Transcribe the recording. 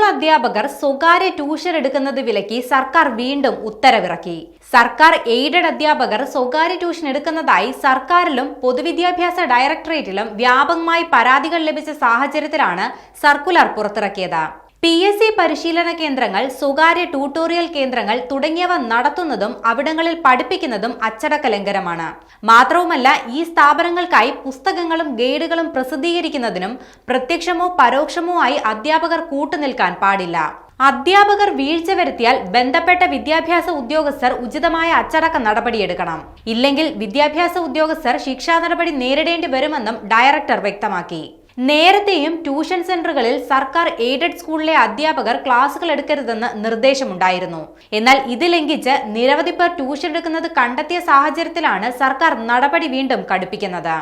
അധ്യാപകർ സ്വകാര്യ ട്യൂഷൻ എടുക്കുന്നത് വിലക്കി സർക്കാർ വീണ്ടും ഉത്തരവിറക്കി. സർക്കാർ എയ്ഡഡ് അധ്യാപകർ സ്വകാര്യ ട്യൂഷൻ എടുക്കുന്നതായി സർക്കാരിലും പൊതുവിദ്യാഭ്യാസ ഡയറക്ടറേറ്റിലും വ്യാപകമായി പരാതികൾ ലഭിച്ച സാഹചര്യത്തിലാണ് സർക്കുലർ പുറത്തിറക്കിയത്. PSC പരിശീലന കേന്ദ്രങ്ങൾ, സ്വകാര്യ ട്യൂട്ടോറിയൽ കേന്ദ്രങ്ങൾ തുടങ്ങിയവ നടത്തുന്നതും അവിടങ്ങളിൽ പഠിപ്പിക്കുന്നതും അച്ചടക്ക ലംഘനമാണ്. മാത്രവുമല്ല, ഈ സ്ഥാപനങ്ങൾക്കായി പുസ്തകങ്ങളും ഗൈഡുകളും പ്രസിദ്ധീകരിക്കുന്നതിനും പ്രത്യക്ഷമോ പരോക്ഷമോ ആയി അധ്യാപകർ കൂട്ടുനിൽക്കാൻ പാടില്ല. അധ്യാപകർ വീഴ്ച വരുത്തിയാൽ ബന്ധപ്പെട്ട വിദ്യാഭ്യാസ ഉദ്യോഗസ്ഥർ ഉചിതമായ അച്ചടക്ക നടപടിയെടുക്കണം. ഇല്ലെങ്കിൽ വിദ്യാഭ്യാസ ഉദ്യോഗസ്ഥർ ശിക്ഷാ നടപടി നേരിടേണ്ടി വരുമെന്നും ഡയറക്ടർ വ്യക്തമാക്കി. നേരത്തെയും ട്യൂഷൻ സെന്ററുകളിൽ സർക്കാർ എയ്ഡഡ് സ്കൂളിലെ അധ്യാപകർ ക്ലാസുകൾ എടുക്കരുതെന്ന് നിർദ്ദേശമുണ്ടായിരുന്നു. എന്നാൽ ഇത് ലംഘിച്ച് നിരവധി പേർ ട്യൂഷൻ എടുക്കുന്നത് കണ്ടെത്തിയ സാഹചര്യത്തിലാണ് സർക്കാർ നടപടി വീണ്ടും കടുപ്പിക്കുന്നത്.